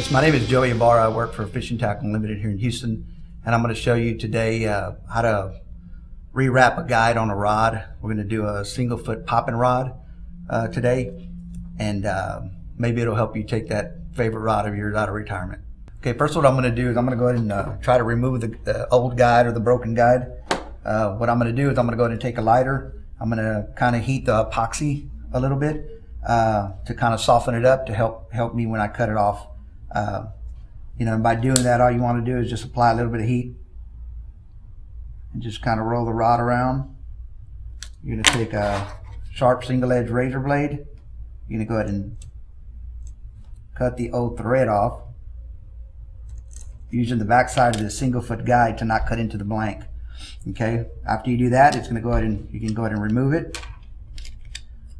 Yes, my name is Joey Ibarra. I work for Fishing Tackle Unlimited here in Houston, and I'm going to show you today how to rewrap a guide on a rod. We're going to do a single foot popping rod today, and maybe it'll help you take that favorite rod of yours out of retirement. Okay, first what I'm going to do is I'm going to go ahead and try to remove the old guide or the broken guide. What I'm going to do is I'm going to go ahead and take a lighter. I'm going to kind of heat the epoxy a little bit to kind of soften it up to help me when I cut it off. And by doing that, all you want to do is just apply a little bit of heat and just kind of roll the rod around. You're going to take a sharp single edge razor blade. You're going to go ahead and cut the old thread off using the back side of the single foot guide to not cut into the blank. Okay, after you do that, it's going to go ahead and you can go ahead and remove it.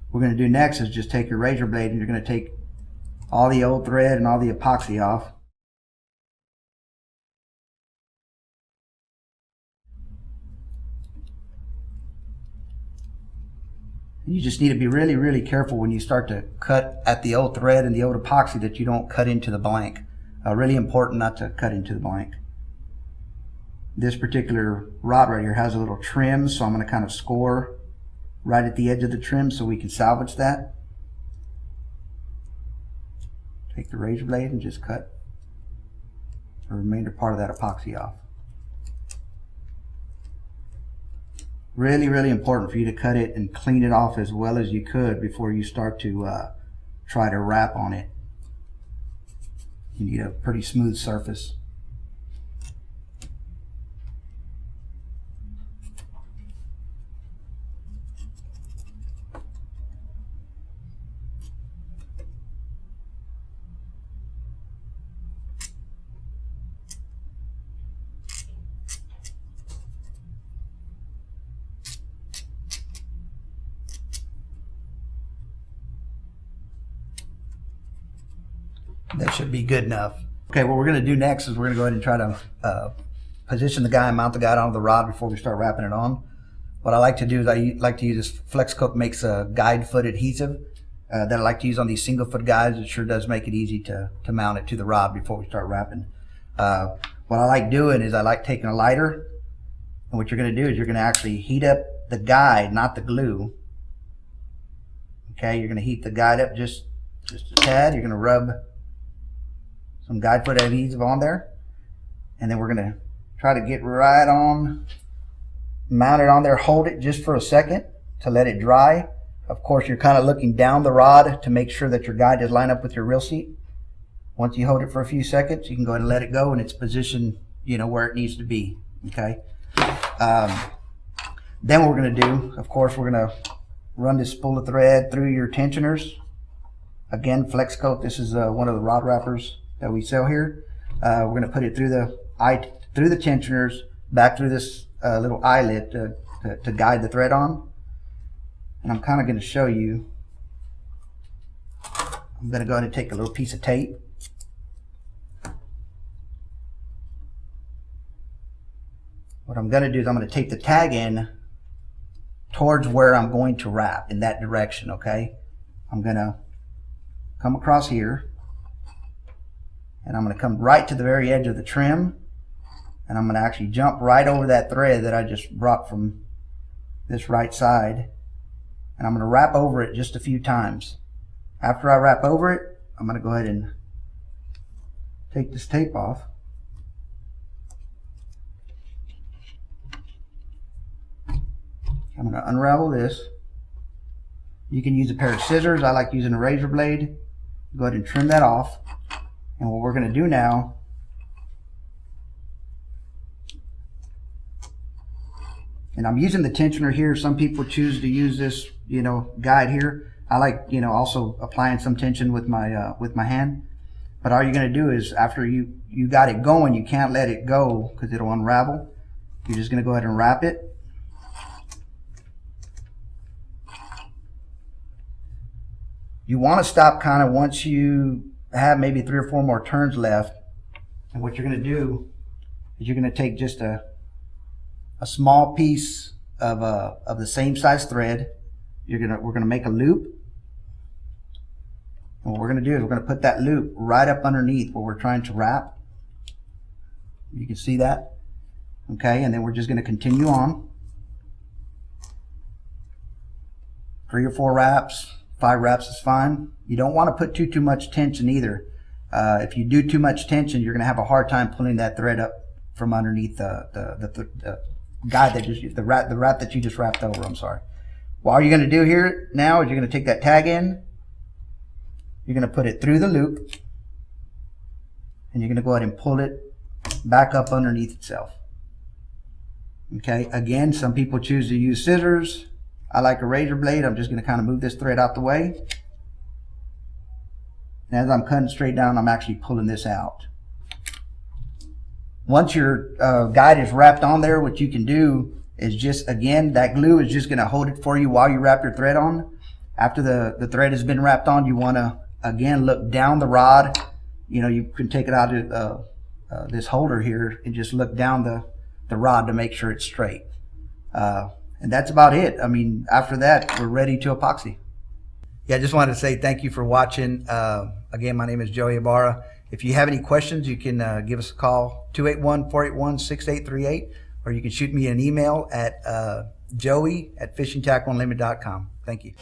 What we're going to do next is just take your razor blade and you're going to take all the old thread and all the epoxy off. You just need to be really, really careful when you start to cut at the old thread and the old epoxy that you don't cut into the blank. Really important not to cut into the blank. This particular rod right here has a little trim, so I'm going to kind of score right at the edge of the trim so we can salvage that. Take the razor blade and just cut the remainder part of that epoxy off. Really, really important for you to cut it and clean it off as well as you could before you start to try to wrap on it. You need a pretty smooth surface. That should be good enough. Okay, what we're going to do next is we're going to go ahead and try to position the guide, mount the guide onto the rod before we start wrapping it on. What I like to do is I like to use this Flexcoat makes a guide foot adhesive that I like to use on these single foot guides. It sure does make it easy to mount it to the rod before we start wrapping. What I like doing is I like taking a lighter, and what you're going to do is you're going to actually heat up the guide, not the glue. Okay, you're going to heat the guide up just a tad. You're going to rub some guide foot adhesive on there, and then we're going to try to get right on, mount it on there, hold it just for a second to let it dry. Of course, you're kind of looking down the rod to make sure that your guide is lined up with your reel seat. Once you hold it for a few seconds, you can go ahead and let it go, and it's positioned, where it needs to be. Okay. Then what we're going to do, of course, we're going to run this spool of thread through your tensioners. Again, Flexcoat. This is one of the rod wrappers that we sell here. We're going to put it through the tensioners, back through this little eyelet to guide the thread on. And I'm kind of going to show you. I'm going to go ahead and take a little piece of tape. What I'm going to do is I'm going to tape the tag in towards where I'm going to wrap, in that direction. Okay, I'm going to come across here, and I'm going to come right to the very edge of the trim, and I'm going to actually jump right over that thread that I just brought from this right side, and I'm going to wrap over it just a few times. After I wrap over it, I'm going to go ahead and take this tape off. I'm going to unravel this. You can use a pair of scissors. I like using a razor blade. Go ahead and trim that off. And what we're going to do now, and I'm using the tensioner here. Some people choose to use this, guide here. I like, also applying some tension with my hand. But all you're going to do is, after you got it going, you can't let it go because it'll unravel. You're just going to go ahead and wrap it. You want to stop kind of once you have maybe 3 or 4 more turns left. And what you're going to do is you're going to take just a small piece of the same size thread. We're going to make a loop. And what we're going to do is we're going to put that loop right up underneath where we're trying to wrap. You can see that. Okay, and then we're just going to continue on. 3 or 4 wraps, 5 wraps is fine. You don't want to put too much tension either. If you do too much tension, you're going to have a hard time pulling that thread up from underneath the guide that just the wrap that you just wrapped over. I'm sorry. What are you going to do here now is you're going to take that tag in, you're going to put it through the loop, and you're going to go ahead and pull it back up underneath itself. Okay, again, some people choose to use scissors. I like a razor blade. I'm just going to kind of move this thread out the way. And as I'm cutting straight down, I'm actually pulling this out. Once your guide is wrapped on there, what you can do is just, again, that glue is just going to hold it for you while you wrap your thread on. After the thread has been wrapped on, you want to, again, look down the rod. You know, you can take it out of this holder here and just look down the rod to make sure it's straight. And that's about it. I mean, after that, we're ready to epoxy. Yeah, I just wanted to say thank you for watching. Again, my name is Joey Ibarra. If you have any questions, you can give us a call, 281-481-6838, or you can shoot me an email at joey@fishingtackleunlimited.com. Thank you.